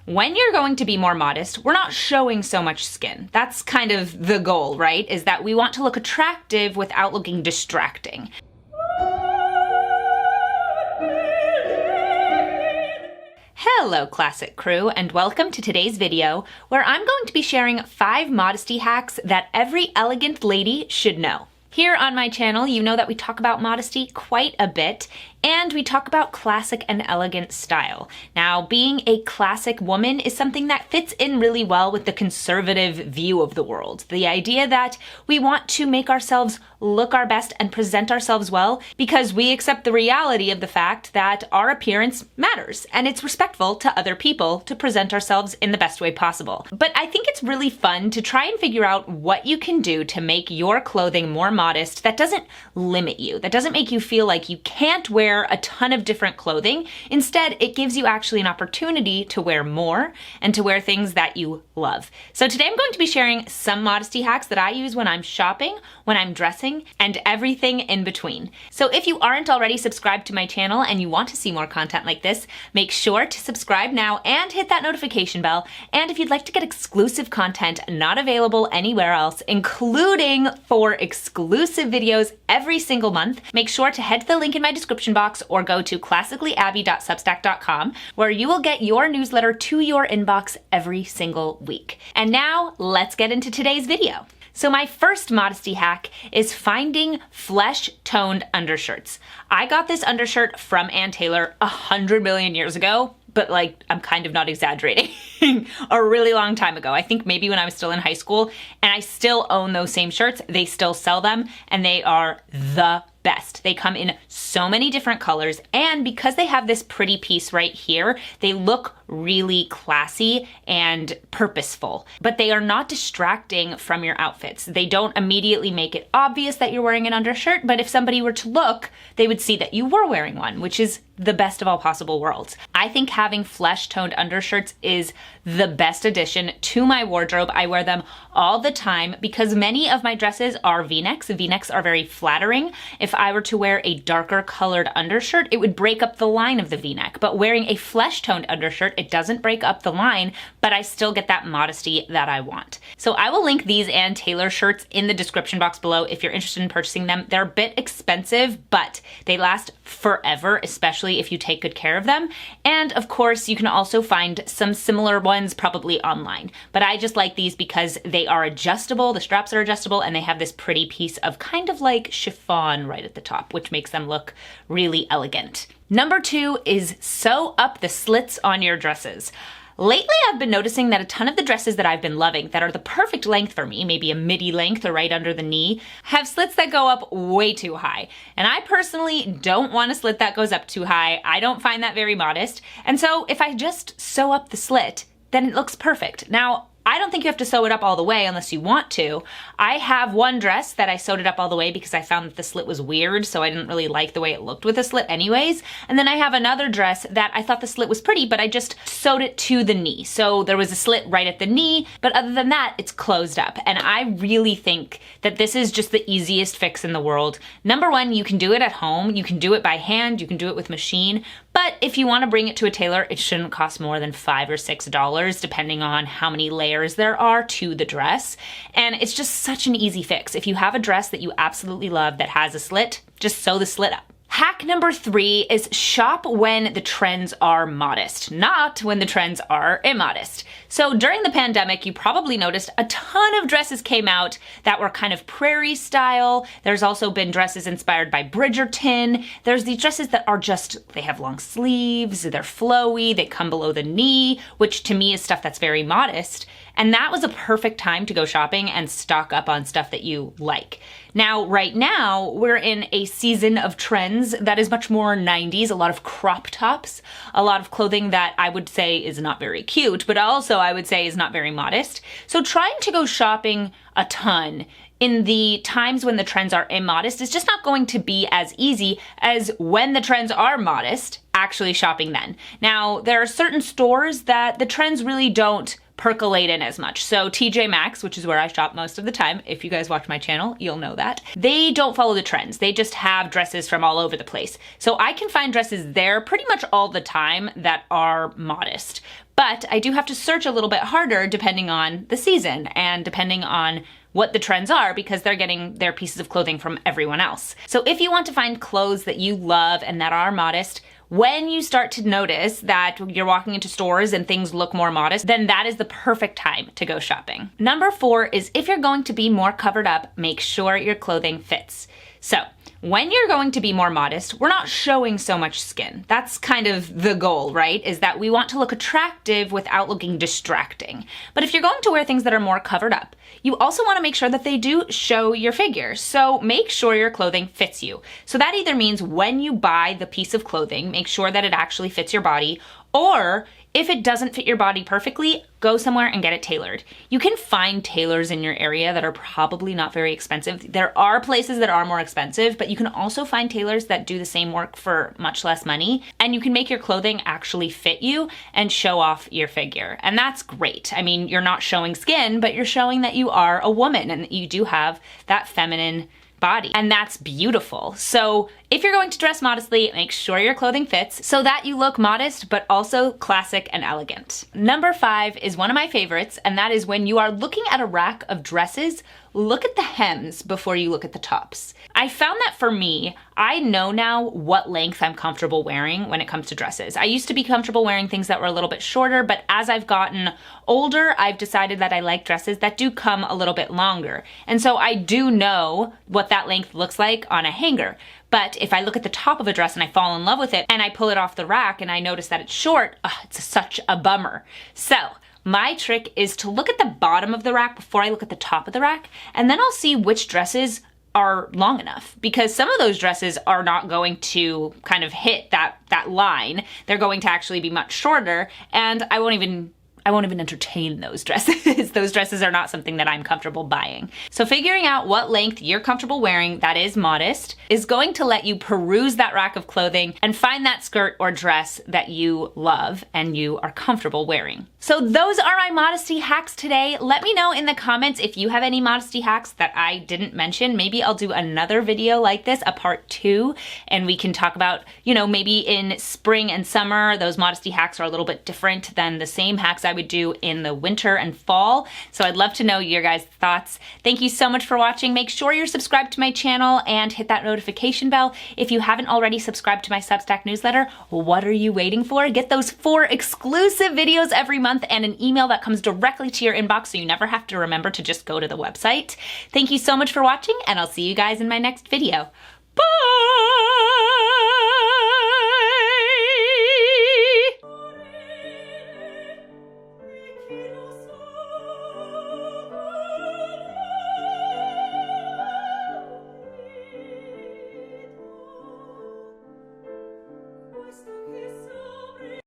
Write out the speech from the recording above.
When you're going to be more modest, we're not showing so much skin. That's kind of the goal, right? Is that we want to look attractive without looking distracting. Hello, Classic Crew, and welcome to today's video, where I'm going to be sharing 5 modesty hacks that every elegant lady should know. Here on my channel, you know that we talk about modesty quite a bit, and we talk about classic and elegant style. Now, being a classic woman is something that fits in really well with the conservative view of the world. The idea that we want to make ourselves look our best and present ourselves well because we accept the reality of the fact that our appearance matters, and it's respectful to other people to present ourselves in the best way possible. But I think it's really fun to try and figure out what you can do to make your clothing more modest that doesn't limit you, that doesn't make you feel like you can't wear a ton of different clothing. Instead, it gives you actually an opportunity to wear more and to wear things that you love. So today I'm going to be sharing some modesty hacks that I use when I'm shopping, when I'm dressing, and everything in between. So if you aren't already subscribed to my channel and you want to see more content like this, make sure to subscribe now and hit that notification bell. And if you'd like to get exclusive content not available anywhere else, including 4 exclusive videos every single month, make sure to head to the link in my description box or go to classicallyabby.substack.com, where you will get your newsletter to your inbox every single week. And now let's get into today's video. So my first modesty hack is finding flesh-toned undershirts. I got this undershirt from Ann Taylor 100 million years ago, but like, I'm kind of not exaggerating, a really long time ago. I think maybe when I was still in high school, and I still own those same shirts. They still sell them, and they are the best. They come in so many different colors, and because they have this pretty piece right here, they look really classy and purposeful, but they are not distracting from your outfits. They don't immediately make it obvious that you're wearing an undershirt, but if somebody were to look, they would see that you were wearing one, which is the best of all possible worlds. I think having flesh-toned undershirts is the best addition to my wardrobe. I wear them all the time because many of my dresses are V-necks. V-necks are very flattering. If I were to wear a darker colored undershirt, it would break up the line of the V-neck. But wearing a flesh-toned undershirt, it doesn't break up the line, but I still get that modesty that I want. So I will link these Ann Taylor shirts in the description box below if you're interested in purchasing them. They're a bit expensive, but they last forever, especially if you take good care of them. And of course, you can also find some similar ones probably online. But I just like these because they are adjustable, the straps are adjustable, and they have this pretty piece of kind of like chiffon right at the top, which makes them look really elegant. Number 2 is sew up the slits on your dresses. Lately, I've been noticing that a ton of the dresses that I've been loving that are the perfect length for me, maybe a midi length or right under the knee, have slits that go up way too high. And I personally don't want a slit that goes up too high. I don't find that very modest. And so if I just sew up the slit, then it looks perfect. Now, I don't think you have to sew it up all the way unless you want to. I have one dress that I sewed it up all the way because I found that the slit was weird, so I didn't really like the way it looked with a slit anyways. And then I have another dress that I thought the slit was pretty, but I just sewed it to the knee. So there was a slit right at the knee, but other than that, it's closed up. And I really think that this is just the easiest fix in the world. Number 1, you can do it at home. You can do it by hand. You can do it with machine. But if you want to bring it to a tailor, it shouldn't cost more than $5 or $6, depending on how many layers there are to the dress. And it's just such an easy fix. If you have a dress that you absolutely love that has a slit, just sew the slit up. Hack number 3 is shop when the trends are modest, not when the trends are immodest. So during the pandemic, you probably noticed a ton of dresses came out that were kind of prairie style. There's also been dresses inspired by Bridgerton. There's these dresses that are just, they have long sleeves, they're flowy, they come below the knee, which to me is stuff that's very modest. And that was a perfect time to go shopping and stock up on stuff that you like. Now, right now, we're in a season of trends that is much more 90s, a lot of crop tops, a lot of clothing that I would say is not very cute, but also I would say is not very modest. So trying to go shopping a ton in the times when the trends are immodest is just not going to be as easy as when the trends are modest, actually shopping then. Now, there are certain stores that the trends really don't percolate in as much. So TJ Maxx, which is where I shop most of the time, if you guys watch my channel, you'll know that, they don't follow the trends. They just have dresses from all over the place. So I can find dresses there pretty much all the time that are modest. But I do have to search a little bit harder depending on the season and depending on what the trends are, because they're getting their pieces of clothing from everyone else. So if you want to find clothes that you love and that are modest, when you start to notice that you're walking into stores and things look more modest, then that is the perfect time to go shopping. Number 4 is, if you're going to be more covered up, make sure your clothing fits. So when you're going to be more modest, we're not showing so much skin. That's kind of the goal, right? Is that we want to look attractive without looking distracting. But if you're going to wear things that are more covered up, you also want to make sure that they do show your figure. So make sure your clothing fits you. So that either means when you buy the piece of clothing, make sure that it actually fits your body, or if it doesn't fit your body perfectly, go somewhere and get it tailored. You can find tailors in your area that are probably not very expensive. There are places that are more expensive, but you can also find tailors that do the same work for much less money, and you can make your clothing actually fit you and show off your figure. And that's great. I mean, you're not showing skin, but you're showing that you are a woman and that you do have that feminine body, and that's beautiful. So if you're going to dress modestly, make sure your clothing fits so that you look modest, but also classic and elegant. Number 5 is one of my favorites, and that is when you are looking at a rack of dresses, look at the hems before you look at the tops. I found that for me, I know now what length I'm comfortable wearing when it comes to dresses. I used to be comfortable wearing things that were a little bit shorter, but as I've gotten older, I've decided that I like dresses that do come a little bit longer. And so I do know what that length looks like on a hanger. But if I look at the top of a dress and I fall in love with it and I pull it off the rack and I notice that it's short, it's such a bummer. So my trick is to look at the bottom of the rack before I look at the top of the rack, and then I'll see which dresses are long enough, because some of those dresses are not going to kind of hit that line. They're going to actually be much shorter, and I won't even entertain those dresses. Those dresses are not something that I'm comfortable buying. So figuring out what length you're comfortable wearing that is modest is going to let you peruse that rack of clothing and find that skirt or dress that you love and you are comfortable wearing. So those are my modesty hacks today. Let me know in the comments if you have any modesty hacks that I didn't mention. Maybe I'll do another video like this, a part 2, and we can talk about, maybe in spring and summer, those modesty hacks are a little bit different than the same hacks I would do in the winter and fall. So I'd love to know your guys' thoughts. Thank you so much for watching. Make sure you're subscribed to my channel and hit that notification bell. If you haven't already subscribed to my Substack newsletter, what are you waiting for? Get those 4 exclusive videos every month and an email that comes directly to your inbox so you never have to remember to just go to the website. Thank you so much for watching, and I'll see you guys in my next video. Bye!